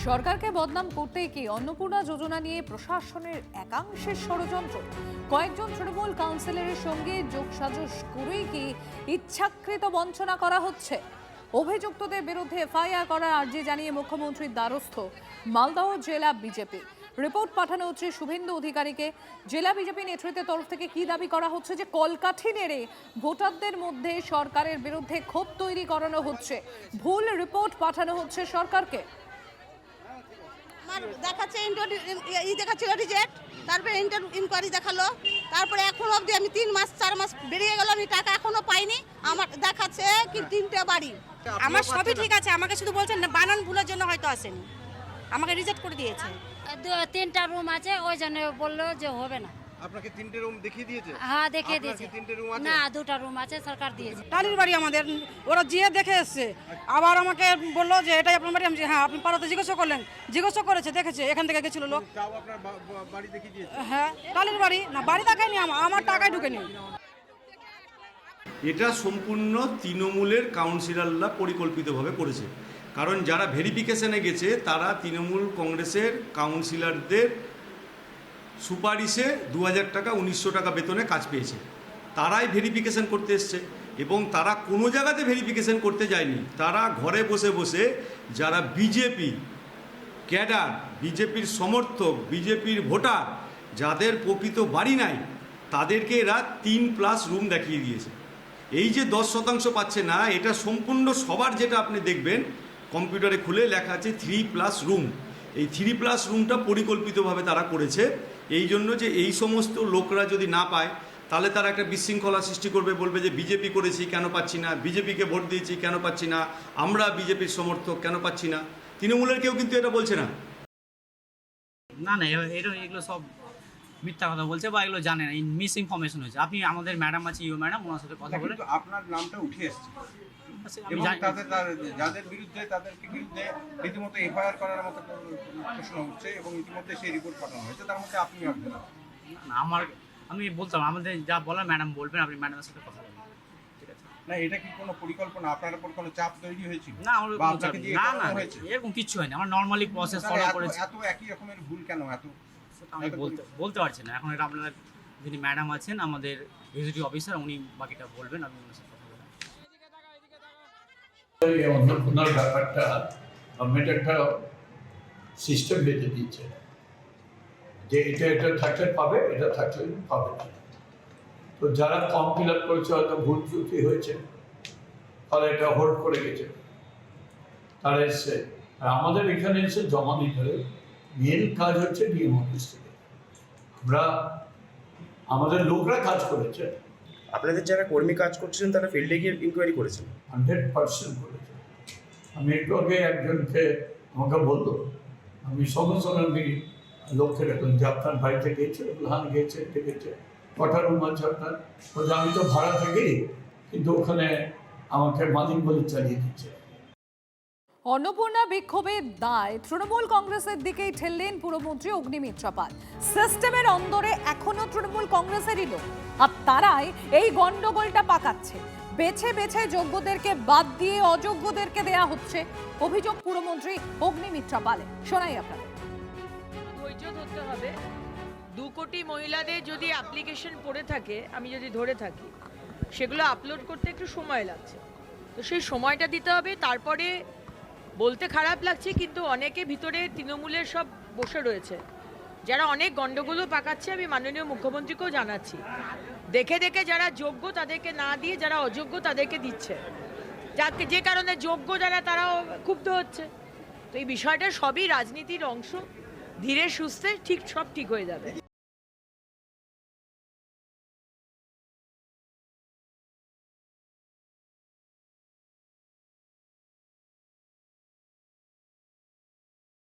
সরকারকে বদনাম করতে কি অন্নপূর্ণা যোজনা নিয়ে প্রশাসনের একাংশের ষড়যন্ত্র? কয়েকজন তৃণমূল কাউন্সিলরের সঙ্গে যোগসাজশ করেই কি ইচ্ছাকৃত বঞ্চনা করা হচ্ছে? অভিযুক্তদের বিরুদ্ধে এফআইআর করার আর্জি জানিয়ে মুখ্যমন্ত্রীর দ্বারস্থ মালদহ জেলা বিজেপি। রিপোর্ট পাঠানো হচ্ছে শুভেন্দু অধিকারীকে। জেলা বিজেপি নেতৃত্বের তরফ থেকে কি দাবি করা হচ্ছে যে কলকাঠি নেড়ে ভোটারদের মধ্যে সরকারের বিরুদ্ধে ক্ষোভ তৈরি করানো হচ্ছে, ভুল রিপোর্ট পাঠানো হচ্ছে সরকারকে। আমার দেখাচ্ছে দেখাচ্ছিল রিজেক্ট, তারপরে ইনকোয়ারি দেখালো, তারপরে এখন অবধি আমি 3-4 মাস বেরিয়ে গেল, আমি টাকা এখনো পাইনি। আমার দেখাচ্ছে কি 3টে বাড়ি। আমার সবই ঠিক আছে, আমাকে শুধু বলছেন না বানান ভুলের জন্য হয়তো আসেনি, আমাকে রিজেক্ট করে দিয়েছে। 3টা রুম আছে, ওই জন্য বললো যে হবে না। আপনাকে 3টে রুম দেখিয়ে দিয়েছে? হ্যাঁ দেখিয়ে দিয়েছে। 3টে রুম আছে না, 2টা রুম আছে, সরকার দিয়েছে। টালির বাড়ি আমাদের, ওরা যেয়ে দেখে এসছে, আবার আমাকে বললো যে এটাই আপনার বাড়ি। আমি হ্যাঁ, আপনি পাড়াতে জিজ্ঞাসা করেছে, দেখেছে, এখান থেকে গেছিল লোক। তাও আপনার বাড়ি দেখিয়ে দিয়েছে? হ্যাঁ, টালির বাড়ি না, বাড়ি দেখায়নি, আমার টাকায় ঢুকেনি। এটা সম্পূর্ণ তৃণমূলের কাউন্সিলররা পরিকল্পিতভাবে করেছে। কারণ যারা ভেরিফিকেশনে গেছে তারা তৃণমূল কংগ্রেসের কাউন্সিলরদের সুপারিশে 2000 টাকা 1900 টাকা বেতনে কাজ পেয়েছে। তারাই ভেরিফিকেশন করতে এসছে এবং তারা কোনো জায়গাতে ভেরিফিকেশন করতে যায়নি। তারা ঘরে বসে বসে যারা বিজেপি ক্যাডার, বিজেপির সমর্থক, বিজেপির ভোটার, যাদের প্রকৃত বাড়ি নাই, তাদেরকে এরা 3+ রুম দেখিয়ে দিয়েছে। এই যে 10% পাচ্ছে না, এটা সম্পূর্ণ সবার, যেটা আপনি দেখবেন কম্পিউটারে খুলে লেখা আছে 3+ রুম। এই 3+ রুমটা পরিকল্পিতভাবে তারা করেছে এই জন্য যে এই সমস্ত লোকরা যদি না পায় তাহলে তারা একটা বিশৃঙ্খলা সৃষ্টি করবে, বলবে যে বিজেপি করেছি কেন পাচ্ছি না, বিজেপিকে ভোট দিয়েছি কেন পাচ্ছি না, আমরা বিজেপির সমর্থক কেন পাচ্ছি না। তৃণমূলের কেউ কিন্তু এটা বলছে না। না না, এগুলো সব মিথ্যা কথা বলছে বা এগুলো জানে না, মিস ইনফরমেশন হয়েছে। আপনি আমাদের ম্যাডাম আছে, ইউ ম্যাডাম, ওনার সাথে কথা বলে আপনার নামটা উঠে এসেছে আমি এবং জানি- যাদের বিরুদ্ধে তাদেরকে বিরুদ্ধে রীতিমতো এফআইআর করার মতো প্রশ্ন হচ্ছে এবং ইতিমধ্যে সেই রিপোর্ট পাঠানো হয়েছে, তার মধ্যে আপনি একজন। না, আমি বলতাম আমাদের যা বলার ম্যাডাম বলবেন, আপনি ম্যাডামের সাথে কথা বলবেন, ঠিক আছে? না, এটা কি কোনো পরিকল্পনা, আপনার উপর কোনো চাপ তৈরি হয়েছিল? না, আমার বা আপনাকে দিয়ে না করানো না হয়েছে? এরকম কিছু হয়নি, আমরা নর্মালি প্রসেস ফলো করেছি। এত একই রকমের ভুল কেন? আমি বলতে পারছি না এখন। এটা আপনারা যিনি ম্যাডাম আছেন, আমাদের এক্সিকিউটিভ অফিসার, উনি বাকিটা বলবেন, আপনি ওনার সাথে কথা বলেন। এই অন্নপূর্ণার ব্যাপারটা গভর্নমেন্ট একটা সিস্টেম বেঁধে দিয়েছে যে এটা থাকলে পাবে, এটা থাকলে পাবে না। তো যারা ফর্ম ফিল আপ করেছে হয়তো ভুল ত্রুটি হয়েছে, ফলে এটা হোল্ড করে গেছে, তারা এসছে। আর আমাদের এখানে এসে জমা দিতে হবে। মেন কাজ হচ্ছে ডিএম অফিস থেকে, আমাদের লোকরা কাজ করেছে, আপনাদের যারা কর্মী কাজ করছিলেন তারা ফিল্ডে গিয়ে ইনকোয়ারি করেছেন? 100% করেছে। আমি একটু আগে একজনকে আমাকে বললো, আমি সঙ্গে সঙ্গে আমি লোককে দেখলাম যে আপনার বাড়িতে গিয়েছে, হ্যাঁ গিয়েছে, ঠিক আছে, কটা রুম আছে আপনার? বলছে আমি তো ভাড়া থাকি, কিন্তু ওখানে আমাকে মালিক বলে চালিয়ে দিচ্ছে। অন্নপূর্ণা বিক্ষোভের দায় তৃণমূল কংগ্রেসের দিকেই ঠেললেন পুরমন্ত্রী অগ্নিমিত্রা পাল। সিস্টেমের অন্দরে এখনো তৃণমূল কংগ্রেসেরই লোক, আর তারাই এই গন্ডগোলটা পাকাচ্ছে। বেছে বেছে যোগ্যদেরকে বাদ দিয়ে অযোগ্যদেরকে দেয়া হচ্ছে, অভিযোগ পুরমন্ত্রী অগ্নিমিত্রা পালের। শোনাই আপনাদের। ধৈর্য ধরতে হবে। 2 কোটি মহিলাদের যদি অ্যাপ্লিকেশন পড়ে থাকে, আমি যদি ধরে থাকি, সেগুলো আপলোড করতে একটু সময় লাগছে, তো সেই সময়টা দিতে হবে। তারপরে বলতে খারাপ লাগছে, কিন্তু অনেকে ভিতরে তৃণমূলের সব বসে রয়েছে যারা অনেক গন্ডগোলও পাকাচ্ছে। আমি মাননীয় মুখ্যমন্ত্রীকেও জানাচ্ছি, দেখে দেখে যারা যোগ্য তাদেরকে না দিয়ে যারা অযোগ্য তাদেরকে দিচ্ছে, যাকে যে কারণে যোগ্য যারা তারাও ক্ষুব্ধ হচ্ছে। তো এই বিষয়টা সবই রাজনীতির অংশ, ধীরে সুস্থে সব ঠিক হয়ে যাবে।